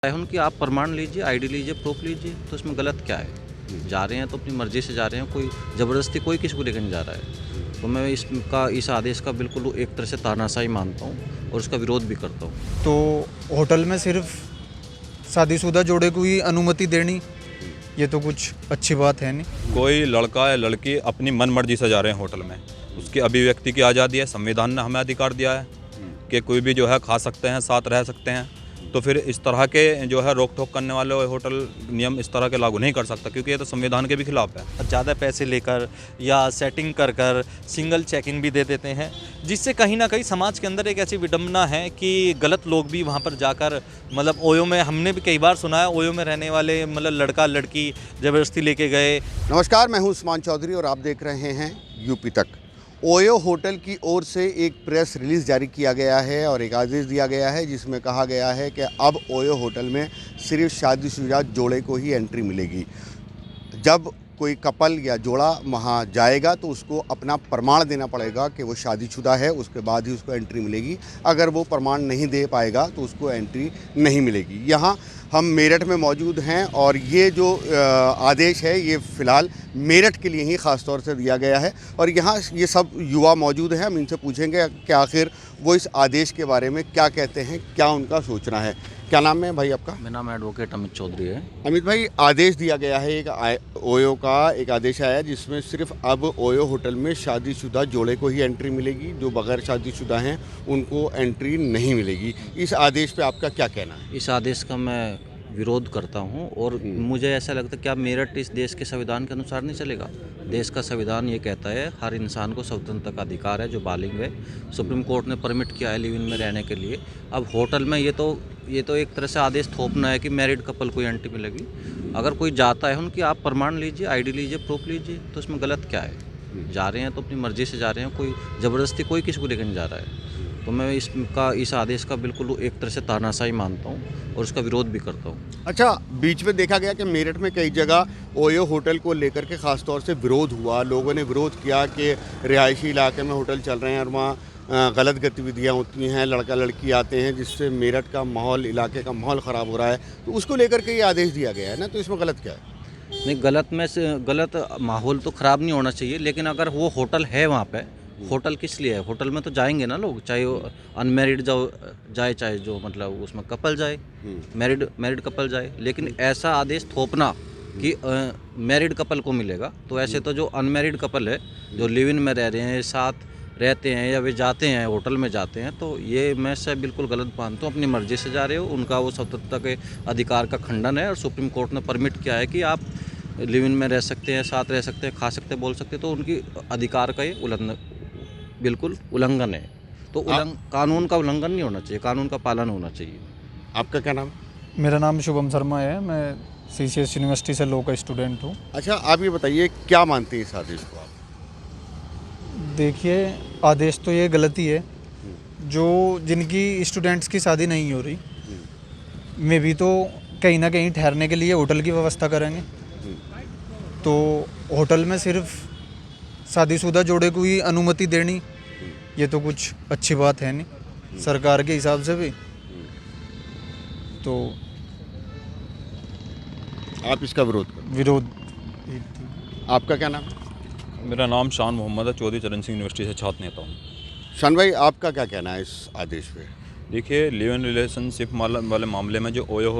है उनकी, आप प्रमाण लीजिए, आईडी लीजिए, प्रूफ लीजिए, तो इसमें गलत क्या है। जा रहे हैं तो अपनी मर्जी से जा रहे हैं, कोई ज़बरदस्ती कोई किसी को लेकर नहीं जा रहा है। तो मैं इस आदेश का बिल्कुल एक तरह से तानाशाही मानता हूँ और उसका विरोध भी करता हूँ। तो होटल में सिर्फ शादीशुदा जोड़े को ही अनुमति देनी, ये तो कुछ अच्छी बात है नहीं। कोई लड़का या लड़की अपनी मन मर्जी से जा रहे हैं होटल में, उसकी अभिव्यक्ति की आज़ादी है, संविधान ने हमें अधिकार दिया है कि कोई भी जो है खा सकते हैं, साथ रह सकते हैं। तो फिर इस तरह के जो है रोक टोक करने वाले होटल नियम इस तरह के लागू नहीं कर सकता, क्योंकि ये तो संविधान के भी खिलाफ है। ज़्यादा पैसे लेकर या सेटिंग कर कर सिंगल चेकिंग भी दे देते हैं, जिससे कहीं ना कहीं समाज के अंदर एक ऐसी विडंबना है कि गलत लोग भी वहाँ पर जाकर मतलब ओयो में, हमने भी कई बार सुना है ओयो में रहने वाले मतलब लड़का लड़की ज़बरदस्ती लेके गए। नमस्कार, मैं हूं उस्मान चौधरी और आप देख रहे हैं यूपी तक। ओयो होटल की ओर से एक प्रेस रिलीज़ जारी किया गया है और एक आदेश दिया गया है जिसमें कहा गया है कि अब ओयो होटल में सिर्फ शादीशुदा जोड़े को ही एंट्री मिलेगी। जब कोई कपल या जोड़ा वहाँ जाएगा तो उसको अपना प्रमाण देना पड़ेगा कि वो शादीशुदा है, उसके बाद ही उसको एंट्री मिलेगी। अगर वो प्रमाण नहीं दे पाएगा तो उसको एंट्री नहीं मिलेगी। यहाँ हम मेरठ में मौजूद हैं और ये जो आदेश है ये फ़िलहाल मेरठ के लिए ही ख़ास तौर से दिया गया है और यहाँ ये सब युवा मौजूद हैं। हम इनसे पूछेंगे कि आखिर वो इस आदेश के बारे में क्या कहते हैं, क्या उनका सोचना है। क्या नाम है भाई आपका? मेरा नाम एडवोकेट अमित चौधरी है। अमित भाई, आदेश दिया गया है, एक ओयो का एक आदेश आया जिसमें सिर्फ अब ओयो होटल में शादीशुदा जोड़े को ही एंट्री मिलेगी, जो बगैर शादीशुदा हैं उनको एंट्री नहीं मिलेगी। इस आदेश पे आपका क्या कहना है? इस आदेश का मैं विरोध करता हूं और मुझे ऐसा लगता है क्या मेरठ इस देश के संविधान के अनुसार नहीं चलेगा। देश का संविधान ये कहता है हर इंसान को स्वतंत्रता का अधिकार है जो बालिग है। सुप्रीम कोर्ट ने परमिट किया है लिव इन में रहने के लिए। अब होटल में ये तो एक तरह से आदेश थोपना है कि मैरिड कपल को एंट्री मिलेगी। अगर कोई जाता है उनकी, आप प्रमाण लीजिए, आईडी लीजिए, प्रूफ लीजिए, तो इसमें गलत क्या है। जा रहे हैं तो अपनी मर्जी से जा रहे हैं, कोई ज़बरदस्ती कोई किसी को लेकर नहीं जा रहा है। तो मैं इस आदेश का बिल्कुल एक तरह से तानाशाही मानता हूँ और उसका विरोध भी करता हूँ। अच्छा, बीच में देखा गया कि मेरठ में कई जगह ओयो होटल को लेकर के ख़ास तौर से विरोध हुआ। लोगों ने विरोध किया कि रिहायशी इलाके में होटल चल रहे हैं और वहाँ गलत गतिविधियाँ होती हैं, लड़का लड़की आते हैं, जिससे मेरठ का माहौल, इलाके का माहौल ख़राब हो रहा है। तो उसको लेकर के ये आदेश दिया गया है ना, तो इसमें गलत क्या है? नहीं, गलत माहौल तो ख़राब नहीं होना चाहिए, लेकिन अगर वो होटल है वहाँ पे, होटल किस लिए है? होटल में तो जाएंगे ना लोग, चाहे वो अनमेरिड जाए चाहे जो मतलब उसमें कपल जाए, मैरिड कपल जाए। लेकिन ऐसा आदेश थोपना कि मैरिड कपल को मिलेगा, तो ऐसे तो जो अनमेरिड कपल है जो लिव इन में रह रहे हैं, साथ रहते हैं या वे जाते हैं होटल में जाते हैं, तो ये मैं से बिल्कुल गलत मानता हूँ। अपनी मर्जी से जा रहे हो, उनका वो स्वतंत्रता के अधिकार का खंडन है और सुप्रीम कोर्ट ने परमिट किया है कि आप लिव इन में रह सकते हैं, साथ रह सकते हैं, खा सकते हैं, बोल सकते हैं। तो उनकी अधिकार का ये बिल्कुल उल्लंघन है। तो कानून का उल्लंघन नहीं होना चाहिए, कानून का पालन होना चाहिए। आपका क्या नाम? मेरा नाम शुभम शर्मा है, मैं CCS यूनिवर्सिटी से लॉ का स्टूडेंट हूँ। अच्छा, आप ये बताइए क्या मानते हैं इस आदेश को आप? देखिए, आदेश तो ये गलती है, जो जिनकी स्टूडेंट्स की शादी नहीं हो रही, में भी तो कहीं ना कहीं ठहरने के लिए होटल की व्यवस्था करेंगे। तो होटल में सिर्फ शादीशुदा जोड़े को ही अनुमति देनी, ये तो कुछ अच्छी बात है नहीं सरकार के हिसाब से भी। तो आप इसका विरोध। आपका क्या नाम? मेरा नाम शान मोहम्मद है, चौधरी चरण सिंह यूनिवर्सिटी से छात्र नेता हूँ। शान भाई, आपका क्या कहना है इस आदेश पे? देखिए, लिव इन रिलेशनशिप वाले मामले में जो ओयो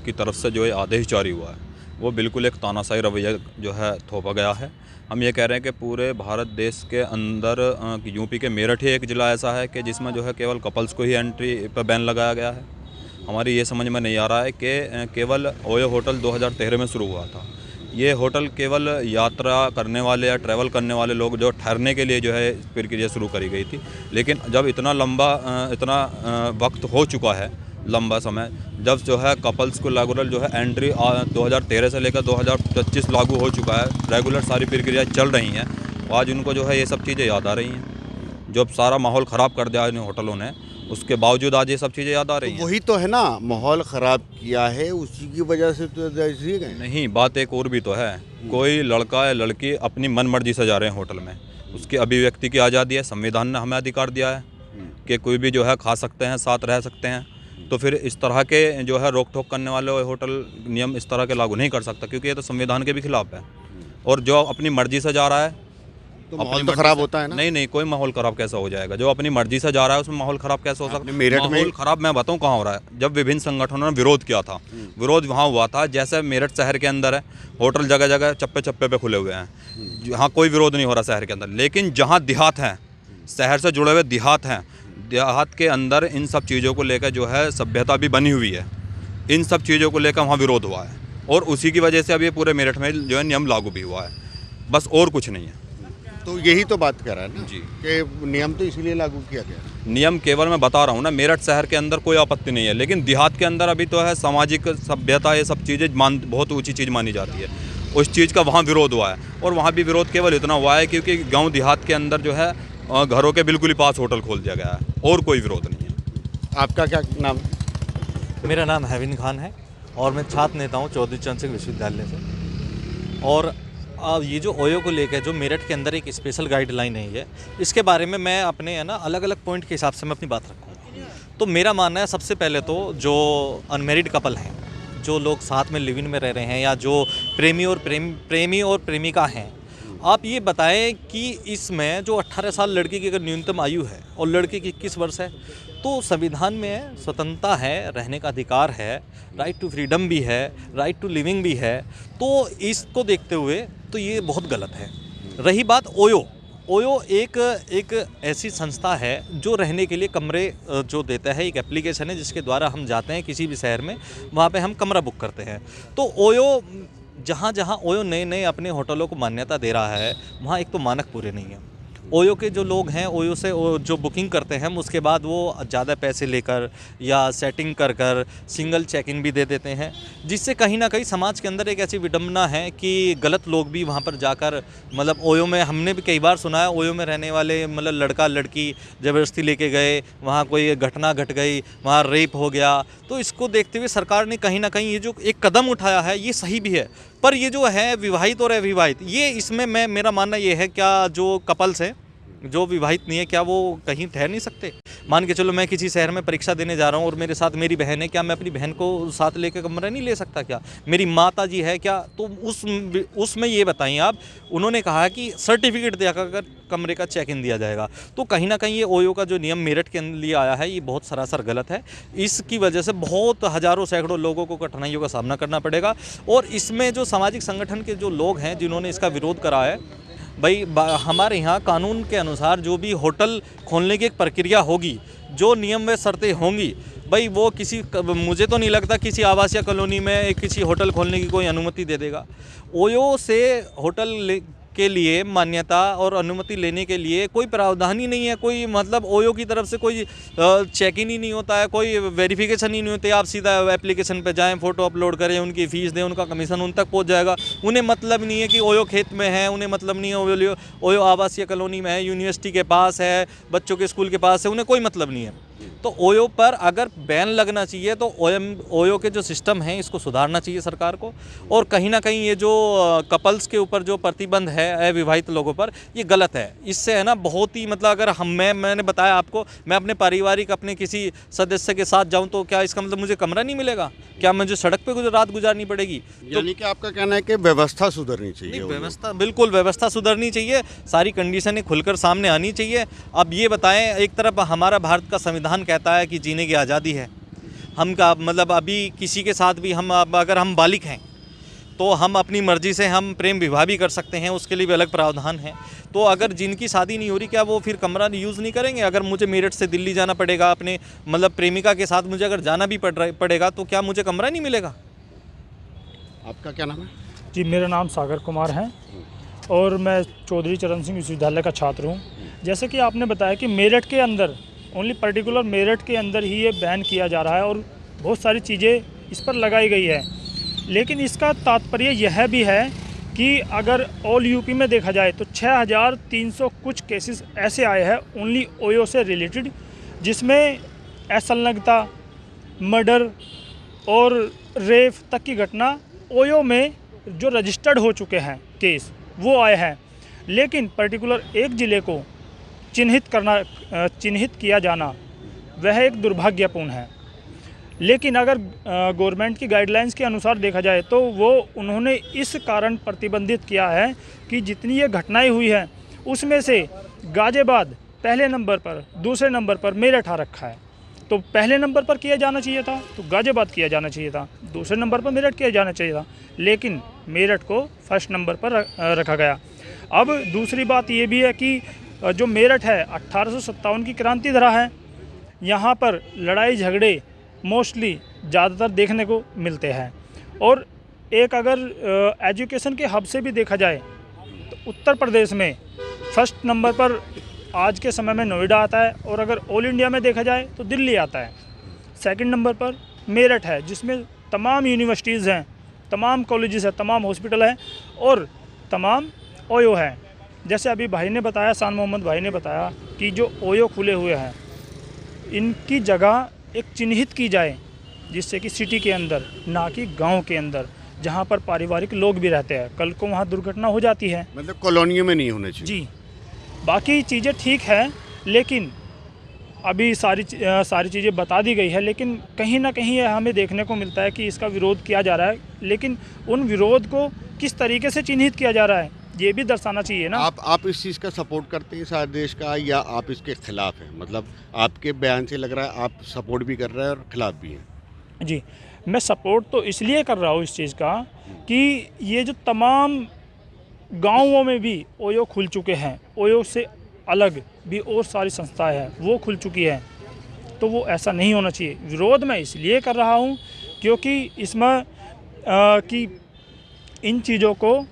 की तरफ से जो ये आदेश जारी हुआ है, वो बिल्कुल एक तानाशाही रवैया जो है थोपा गया है। हम ये कह रहे हैं कि पूरे भारत देश के अंदर यूपी के मेरठ ही एक ज़िला ऐसा है कि जिसमें जो है केवल कपल्स को ही एंट्री पर बैन लगाया गया है। हमारी ये समझ में नहीं आ रहा है कि केवल ओयो होटल 2013 में शुरू हुआ था। ये होटल केवल यात्रा करने वाले या ट्रैवल करने वाले लोग जो ठहरने के लिए जो है प्रक्रिया शुरू करी गई थी। लेकिन जब इतना वक्त हो चुका है, लंबा समय, जब जो है कपल्स को रेगुलर जो है एंट्री 2013 से लेकर 2025 लागू हो चुका है, रेगुलर सारी प्रक्रिया चल रही हैं, आज उनको जो है ये सब चीज़ें याद आ रही हैं। जब सारा माहौल ख़राब कर दिया इन होटलों ने, उसके बावजूद आज ये सब चीज़ें याद आ रही हैं। वही तो है ना, माहौल ख़राब किया है, उसी की वजह से तो ऐसे गए। नहीं, बात एक और भी तो है। कोई लड़का या लड़की अपनी मन मर्जी से जा रहे हैं होटल में, उसकी अभिव्यक्ति की आज़ादी है, संविधान ने हमें अधिकार दिया है कि कोई भी जो है खा सकते हैं, साथ रह सकते हैं। तो फिर इस तरह के जो है रोक टोक करने वाले होटल नियम इस तरह के लागू नहीं कर सकता, क्योंकि ये तो संविधान के भी खिलाफ है। और जो अपनी मर्जी से जा रहा है तो माहौल तो खराब होता है ना। नहीं, कोई माहौल खराब कैसा हो जाएगा? जो अपनी मर्जी से जा रहा है उसमें माहौल खराब कैसे हो सकता है? मेरठ में माहौल खराब मैं बताऊं कहाँ हो रहा है। जब विभिन्न संगठनों ने विरोध किया था, विरोध वहाँ हुआ था, जैसे मेरठ शहर के अंदर है, होटल जगह जगह चप्पे चप्पे पे खुले हुए हैं, जहाँ कोई विरोध नहीं हो रहा शहर के अंदर। लेकिन जहाँ देहात हैं, शहर से जुड़े हुए देहात हैं, देहात के अंदर इन सब चीज़ों को लेकर जो है सभ्यता भी बनी हुई है, इन सब चीज़ों को लेकर वहाँ विरोध हुआ है, और उसी की वजह से अब ये पूरे मेरठ में जो है नियम लागू भी हुआ है, बस और कुछ नहीं है। तो यही तो बात कर रहा है ना जी। कि नियम तो इसीलिए लागू किया गया। नियम केवल मैं बता रहा हूँ ना, मेरठ शहर के अंदर कोई आपत्ति नहीं है, लेकिन देहात के अंदर अभी तो है सामाजिक सभ्यता, ये सब चीज़ें बहुत ऊंची चीज़ मानी जाती है, उस चीज़ का वहाँ विरोध हुआ है। और वहाँ भी विरोध केवल इतना हुआ है क्योंकि गाँव देहात के अंदर जो है घरों के बिल्कुल ही पास होटल खोल दिया गया है, और कोई विरोध नहीं है। आपका क्या नाम? मेरा नाम हैविन खान है और मैं छात्र नेता हूँ चौधरी चरण सिंह विश्वविद्यालय से। और ये जो ओयो को लेकर जो मेरठ के अंदर एक स्पेशल गाइडलाइन है, इसके बारे में मैं अपने है ना अलग अलग पॉइंट के हिसाब से मैं अपनी बात रखूँगा। तो मेरा मानना है सबसे पहले तो जो अनमेरिड कपल हैं, जो लोग साथ में लिव इन में रह रहे हैं, या जो प्रेमी और प्रेमिका हैं, आप ये बताएं कि इसमें जो 18 साल लड़की की अगर न्यूनतम आयु है और लड़के की 21 वर्ष है, तो संविधान में स्वतंत्रता है, रहने का अधिकार है, राइट टू फ्रीडम भी है, राइट टू लिविंग भी है। तो इसको देखते हुए तो ये बहुत गलत है। रही बात ओयो एक ऐसी संस्था है जो रहने के लिए कमरे जो देता है, एक एप्लीकेशन है जिसके द्वारा हम जाते हैं किसी भी शहर में, वहाँ पे हम कमरा बुक करते हैं। तो ओयो जहाँ ओयो नए अपने होटलों को मान्यता दे रहा है, वहाँ एक तो मानक पूरे नहीं हैं। ओयो के जो लोग हैं, ओयो से जो बुकिंग करते हैं, उसके बाद वो ज़्यादा पैसे लेकर या सेटिंग कर सिंगल चेक इन भी दे देते हैं, जिससे कहीं ना कहीं समाज के अंदर एक ऐसी विडंबना है कि गलत लोग भी वहाँ पर जाकर मतलब ओयो में, हमने भी कई बार सुना है, ओयो में रहने वाले मतलब लड़का लड़की ज़बरदस्ती लेके गए, वहाँ कोई घटना घट गई, वहाँ रेप हो गया। तो इसको देखते हुए सरकार ने कहीं ना कहीं ये जो एक कदम उठाया है ये सही भी है। पर ये जो है विवाहित और अविवाहित, ये इसमें मेरा मानना ये है, क्या जो कपल्स हैं जो विवाहित नहीं है, क्या वो कहीं ठहर नहीं सकते? मान के चलो मैं किसी शहर में परीक्षा देने जा रहा हूँ और मेरे साथ मेरी बहन है, क्या मैं अपनी बहन को साथ लेकर कमरा नहीं ले सकता? क्या मेरी माता जी है क्या? तो उसमें ये बताइए आप, उन्होंने कहा कि सर्टिफिकेट देकर कमरे का चेक इन दिया जाएगा। तो कहीं ना कहीं ये ओयो का जो नियम मेरठ के लिए आया है, ये बहुत सरासर गलत है। इसकी वजह से बहुत हज़ारों सैकड़ों लोगों को कठिनाइयों का सामना करना पड़ेगा। और इसमें जो सामाजिक संगठन के जो लोग हैं जिन्होंने इसका विरोध करा है, भाई हमारे यहाँ कानून के अनुसार जो भी होटल खोलने की एक प्रक्रिया होगी, जो नियम व शर्तें होंगी, भाई वो मुझे तो नहीं लगता किसी आवासीय कॉलोनी में एक किसी होटल खोलने की कोई अनुमति दे देगा। ओयो से होटल के लिए मान्यता और अनुमति लेने के लिए कोई प्रावधान ही नहीं है, कोई मतलब ओयो की तरफ से कोई चेक इन ही नहीं होता है, कोई वेरिफिकेशन ही नहीं होती। आप सीधा एप्लीकेशन पे जाएं, फ़ोटो अपलोड करें, उनकी फ़ीस दें, उनका कमीशन उन तक पहुंच जाएगा। उन्हें मतलब नहीं है कि ओयो खेत में है, उन्हें मतलब नहीं है ओयो आवासीय कॉलोनी में है, यूनिवर्सिटी के पास है, बच्चों के स्कूल के पास है, उन्हें कोई मतलब नहीं है। तो ओयो पर अगर बैन लगना चाहिए तो ओयो के जो सिस्टम है इसको सुधारना चाहिए सरकार को। और कहीं ना कहीं ये जो कपल्स के ऊपर जो प्रतिबंध है अविवाहित लोगों पर, ये गलत है। इससे है ना बहुत ही मतलब अगर मैंने बताया आपको, मैं अपने पारिवारिक अपने किसी सदस्य के साथ जाऊं तो क्या इसका मतलब मुझे कमरा नहीं मिलेगा? क्या मुझे सड़क पे रात गुजारनी पड़ेगी? यानी कि आपका कहना है कि व्यवस्था सुधरनी चाहिए। व्यवस्था, बिल्कुल व्यवस्था सुधरनी चाहिए, सारी कंडीशनें खुलकर सामने आनी चाहिए। अब ये बताएं, एक तरफ हमारा भारत का संविधान कहता है कि जीने की आज़ादी है, हम का मतलब अभी किसी के साथ भी हम अगर हम बालिग हैं तो हम अपनी मर्ज़ी से हम प्रेम विवाह भी कर सकते हैं, उसके लिए भी अलग प्रावधान है। तो अगर जिनकी शादी नहीं हो रही, क्या वो फिर कमरा यूज़ नहीं करेंगे? अगर मुझे मेरठ से दिल्ली जाना पड़ेगा अपने मतलब प्रेमिका के साथ, मुझे अगर जाना भी पड़ेगा तो क्या मुझे कमरा नहीं मिलेगा? आपका क्या नाम है? जी, मेरा नाम सागर कुमार है और मैं चौधरी चरण सिंह विश्वविद्यालय का छात्र हूँ। जैसे कि आपने बताया कि मेरठ के अंदर, ओनली पर्टिकुलर मेरठ के अंदर ही ये बैन किया जा रहा है और बहुत सारी चीज़ें इस पर लगाई गई है। लेकिन इसका तात्पर्य यह भी है कि अगर ऑल यूपी में देखा जाए तो 6300 कुछ केसेस ऐसे आए हैं ओनली ओयो से रिलेटेड, जिसमें असंलग्नता, मर्डर और रेप तक की घटना ओयो में जो रजिस्टर्ड हो चुके हैं केस, वो आए हैं। लेकिन पर्टिकुलर एक ज़िले को चिन्हित किया जाना वह एक दुर्भाग्यपूर्ण है। लेकिन अगर गवर्नमेंट की गाइडलाइंस के अनुसार देखा जाए तो वो उन्होंने इस कारण प्रतिबंधित किया है कि जितनी ये घटनाएं हुई हैं उसमें से गाजियाबाद पहले नंबर पर, दूसरे नंबर पर मेरठ आ रखा है। तो पहले नंबर पर किया जाना चाहिए था तो गाजियाबाद किया जाना चाहिए था, दूसरे नंबर पर मेरठ किया जाना चाहिए था, लेकिन मेरठ को फर्स्ट नंबर पर रखा गया। अब दूसरी बात ये भी है कि जो मेरठ है 1857 की क्रांति धरा है, यहाँ पर लड़ाई झगड़े मोस्टली ज़्यादातर देखने को मिलते हैं। और एक अगर एजुकेशन के हब से भी देखा जाए तो उत्तर प्रदेश में फर्स्ट नंबर पर आज के समय में नोएडा आता है, और अगर ऑल इंडिया में देखा जाए तो दिल्ली आता है। सेकंड नंबर पर मेरठ है जिसमें तमाम यूनिवर्सिटीज़ हैं, तमाम कॉलेजेस हैं, तमाम हॉस्पिटल हैं और तमाम ओयो है। जैसे अभी भाई ने बताया, शान मोहम्मद भाई ने बताया कि जो ओयो खुले हुए हैं इनकी जगह एक चिन्हित की जाए, जिससे कि सिटी के अंदर ना कि गांव के अंदर जहां पर पारिवारिक लोग भी रहते हैं। कल को वहां दुर्घटना हो जाती है, मतलब कॉलोनियों में नहीं होने चाहिए। जी बाकी चीज़ें ठीक है, लेकिन अभी सारी चीज़ें बता दी गई है, लेकिन कहीं ना कहीं ये हमें देखने को मिलता है कि इसका विरोध किया जा रहा है। लेकिन उन विरोध को किस तरीके से चिन्हित किया जा रहा है ये भी दर्शाना चाहिए ना। आप इस चीज़ का सपोर्ट करते हैं इस आदेश का, या आप इसके खिलाफ हैं? मतलब आपके बयान से लग रहा है आप सपोर्ट भी कर रहे हैं और खिलाफ भी हैं। जी, मैं सपोर्ट तो इसलिए कर रहा हूँ इस चीज़ का कि ये जो तमाम गांवों में भी ओयो खुल चुके हैं, ओयो से अलग भी और सारी संस्थाएं हैं वो खुल चुकी है, तो वो ऐसा नहीं होना चाहिए। विरोध मैं इसलिए कर रहा हूँ क्योंकि इसमें कि इन चीज़ों को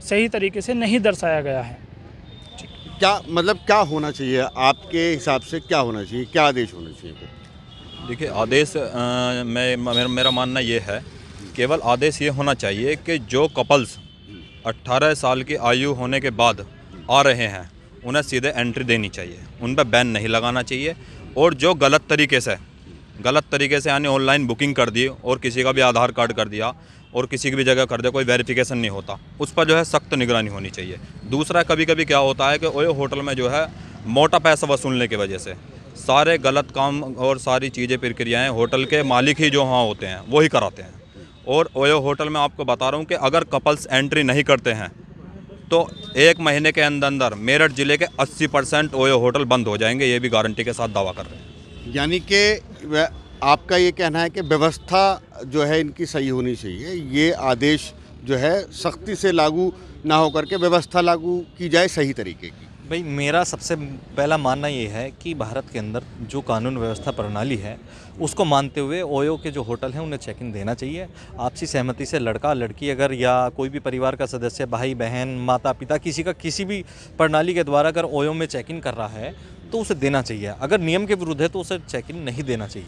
सही तरीके से नहीं दर्शाया गया है। क्या मतलब क्या होना चाहिए आपके हिसाब से, क्या होना चाहिए, क्या आदेश होना चाहिए फिर? देखिए आदेश मेरा मानना ये है, केवल आदेश ये होना चाहिए कि जो कपल्स 18 साल की आयु होने के बाद आ रहे हैं उन्हें सीधे एंट्री देनी चाहिए, उन पर बैन नहीं लगाना चाहिए। और जो गलत तरीके से यानी ऑनलाइन बुकिंग कर दी और किसी का भी आधार कार्ड कर दिया और किसी की भी जगह कर दिया, कोई वेरिफिकेशन नहीं होता, उस पर जो है सख्त निगरानी होनी चाहिए। दूसरा, कभी कभी क्या होता है कि ओयो होटल में जो है मोटा पैसा वसूलने की वजह से सारे गलत काम और सारी चीज़ें प्रक्रियाएँ होटल के मालिक ही जो वहाँ होते हैं वो ही कराते हैं। और ओयो होटल में आपको बता रहा हूँ कि अगर कपल्स एंट्री नहीं करते हैं तो 1 महीने के अंदर मेरठ ज़िले के 80% ओयो होटल बंद हो जाएंगे, ये भी गारंटी के साथ दावा कर रहे हैं। यानी कि आपका ये कहना है कि व्यवस्था जो है इनकी सही होनी चाहिए, ये आदेश जो है सख्ती से लागू ना होकर के व्यवस्था लागू की जाए सही तरीके की। भाई मेरा सबसे पहला मानना ये है कि भारत के अंदर जो कानून व्यवस्था प्रणाली है उसको मानते हुए ओयो के जो होटल हैं उन्हें चेक इन देना चाहिए। आपसी सहमति से लड़का लड़की अगर या कोई भी परिवार का सदस्य, भाई बहन, माता पिता, किसी भी प्रणाली के द्वारा अगर ओयो में चेक इन कर रहा है तो उसे देना चाहिए। अगर नियम के विरुद्ध है तो उसे चेक इन नहीं देना चाहिए।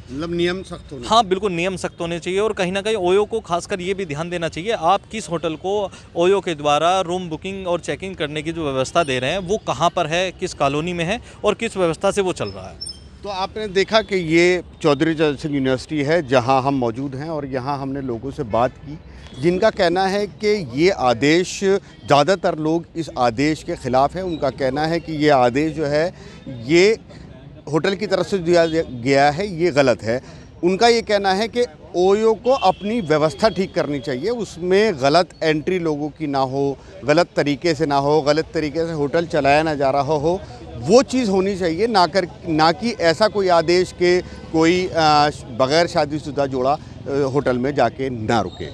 मतलब नियम सख्त होने हाँ बिल्कुल, नियम सख्त होने चाहिए। और कहीं ना कहीं ओयो को खासकर ये भी ध्यान देना चाहिए आप किस होटल को ओयो के द्वारा रूम बुकिंग और चेकिंग करने की जो व्यवस्था दे रहे हैं वो कहाँ पर है, किस कॉलोनी में है और किस व्यवस्था से वो चल रहा है। तो आपने देखा कि ये चौधरी चरण सिंह यूनिवर्सिटी है जहां हम मौजूद हैं और यहां हमने लोगों से बात की जिनका कहना है कि ये आदेश, ज़्यादातर लोग इस आदेश के ख़िलाफ़ हैं। उनका कहना है कि ये आदेश जो है ये होटल की तरफ से दिया गया है, ये गलत है। उनका ये कहना है कि ओयो को अपनी व्यवस्था ठीक करनी चाहिए, उसमें गलत एंट्री लोगों की ना हो, गलत तरीके से ना हो, गलत तरीके से होटल चलाया ना जा रहा हो, वो चीज़ होनी चाहिए, ना कि ऐसा कोई आदेश के कोई बग़ैर शादीशुदा जोड़ा होटल में जाके ना रुके।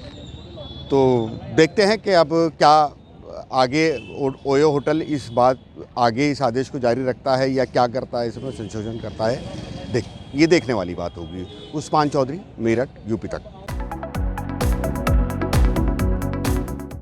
तो देखते हैं कि अब क्या आगे ओयो होटल आगे इस आदेश को जारी रखता है या क्या करता है, इसमें संशोधन करता है। ये देखने वाली बात होगी। उस्मान चौधरी, मेरठ, यूपी तक।